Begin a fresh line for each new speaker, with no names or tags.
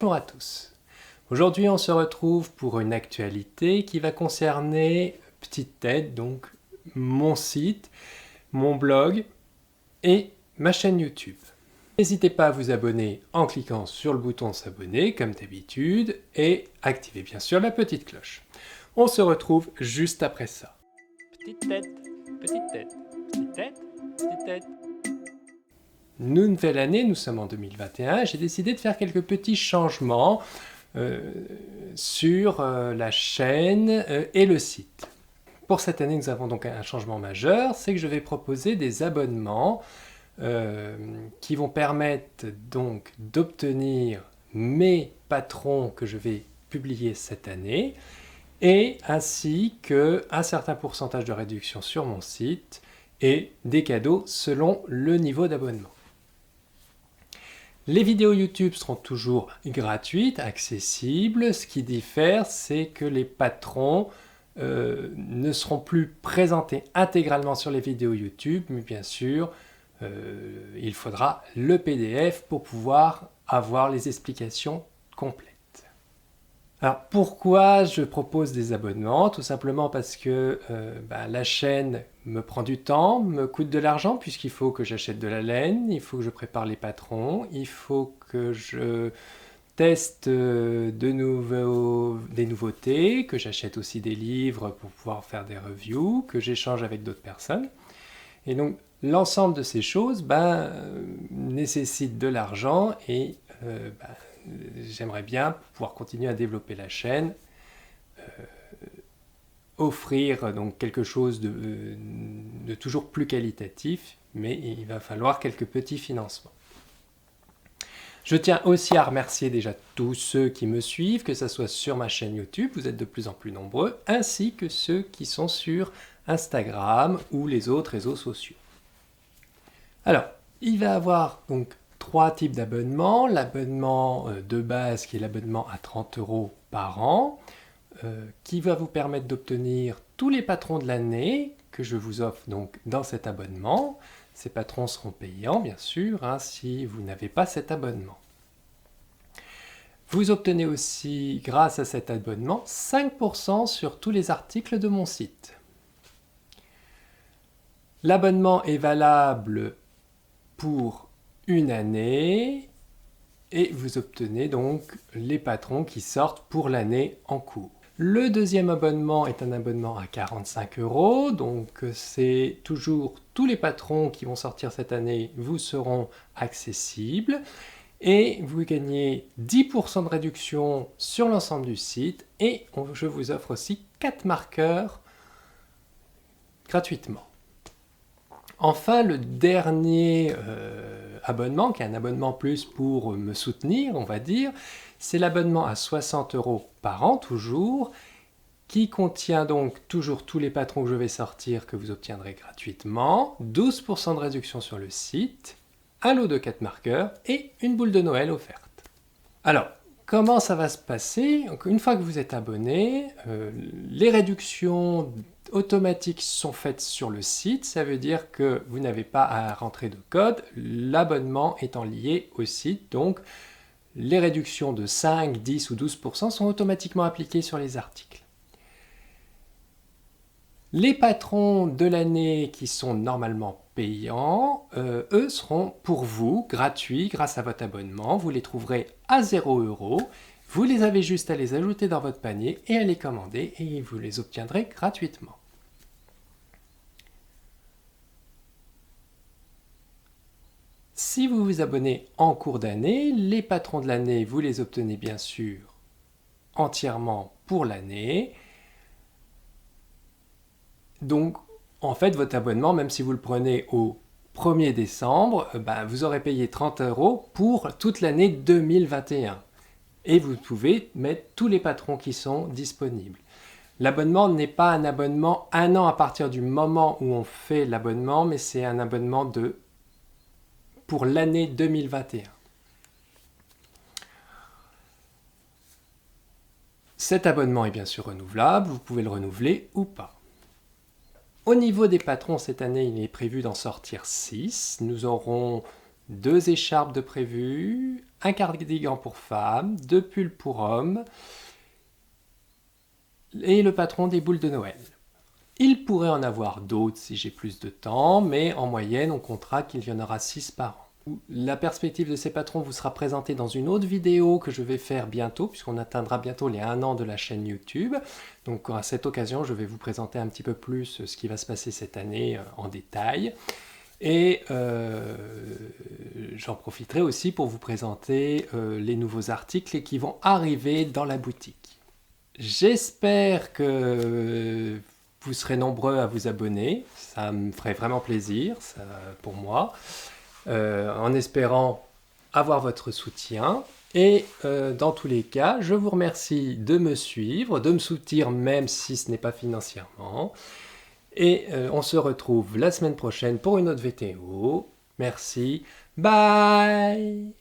Bonjour à tous. Aujourd'hui, on se retrouve pour une actualité qui va concerner Petite Tête, donc mon site, mon blog et ma chaîne YouTube. N'hésitez pas à vous abonner en cliquant sur le bouton s'abonner comme d'habitude et activez bien sûr la petite cloche. On se retrouve juste après ça. Petite tête, petite tête, petite tête, petite tête. Nouvelle année, nous sommes en 2021, j'ai décidé de faire quelques petits changements sur la chaîne et le site. Pour cette année, nous avons donc un changement majeur, c'est que je vais proposer des abonnements qui vont permettre donc d'obtenir mes patrons que je vais publier cette année et ainsi qu'un certain pourcentage de réduction sur mon site et des cadeaux selon le niveau d'abonnement. Les vidéos YouTube seront toujours gratuites, accessibles. Ce qui diffère, c'est que les patrons ne seront plus présentés intégralement sur les vidéos YouTube, mais bien sûr, il faudra le PDF pour pouvoir avoir les explications complètes. Alors pourquoi je propose des abonnements? Tout simplement parce que la chaîne me prend du temps, me coûte de l'argent puisqu'il faut que j'achète de la laine, il faut que je prépare les patrons, il faut que je teste des nouveautés, que j'achète aussi des livres pour pouvoir faire des reviews, que j'échange avec d'autres personnes. Et donc l'ensemble de ces choses nécessite de l'argent et j'aimerais bien pouvoir continuer à développer la chaîne, offrir donc quelque chose de toujours plus qualitatif, mais il va falloir quelques petits financements. Je tiens aussi à remercier déjà tous ceux qui me suivent, que ce soit sur ma chaîne YouTube, vous êtes de plus en plus nombreux, ainsi que ceux qui sont sur Instagram ou les autres réseaux sociaux. Alors, il va y avoir donc 3 types d'abonnements. L'abonnement de base qui est l'abonnement à 30 € par an, qui va vous permettre d'obtenir tous les patrons de l'année que je vous offre donc dans cet abonnement. Ces patrons seront payants bien sûr si vous n'avez pas cet abonnement. Vous obtenez aussi grâce à cet abonnement 5% sur tous les articles de mon site. L'abonnement est valable pour une année et vous obtenez donc les patrons qui sortent pour l'année en cours. Le deuxième abonnement est un abonnement à 45 €, donc c'est toujours tous les patrons qui vont sortir cette année vous seront accessibles et vous gagnez 10% de réduction sur l'ensemble du site et je vous offre aussi 4 marqueurs gratuitement. Enfin, le dernier abonnement, qui est un abonnement plus pour me soutenir, on va dire, c'est l'abonnement à 60 € par an, toujours, qui contient donc toujours tous les patrons que je vais sortir, que vous obtiendrez gratuitement, 12% de réduction sur le site, un lot de 4 marqueurs et une boule de Noël offerte. Alors, comment ça va se passer? Donc, une fois que vous êtes abonné, les réductions automatiques sont faites sur le site, ça veut dire que vous n'avez pas à rentrer de code, l'abonnement étant lié au site, donc les réductions de 5, 10 ou 12% sont automatiquement appliquées sur les articles. Les patrons de l'année qui sont normalement payants, eux seront pour vous gratuits grâce à votre abonnement, vous les trouverez à 0 €. Vous les avez juste à les ajouter dans votre panier et à les commander et vous les obtiendrez gratuitement. Si vous vous abonnez en cours d'année, les patrons de l'année, vous les obtenez bien sûr entièrement pour l'année. Donc, en fait, votre abonnement, même si vous le prenez au 1er décembre, vous aurez payé 30 € pour toute l'année 2021. Et vous pouvez mettre tous les patrons qui sont disponibles. L'abonnement n'est pas un abonnement 1 an à partir du moment où on fait l'abonnement, mais c'est un abonnement pour l'année 2021. Cet abonnement est bien sûr renouvelable, vous pouvez le renouveler ou pas. Au niveau des patrons, cette année, il est prévu d'en sortir 6. Nous aurons 2 écharpes de prévu, un cardigan pour femme, 2 pulls pour hommes et le patron des boules de Noël. Il pourrait en avoir d'autres si j'ai plus de temps, mais en moyenne, on comptera qu'il y en aura 6 par an. La perspective de ces patrons vous sera présentée dans une autre vidéo que je vais faire bientôt, puisqu'on atteindra bientôt les 1 an de la chaîne YouTube. Donc à cette occasion, je vais vous présenter un petit peu plus ce qui va se passer cette année en détail. Et j'en profiterai aussi pour vous présenter les nouveaux articles qui vont arriver dans la boutique. J'espère que vous serez nombreux à vous abonner, ça me ferait vraiment plaisir pour moi, en espérant avoir votre soutien. Et dans tous les cas, je vous remercie de me suivre, de me soutenir même si ce n'est pas financièrement. Et on se retrouve la semaine prochaine pour une autre vidéo. Merci, bye!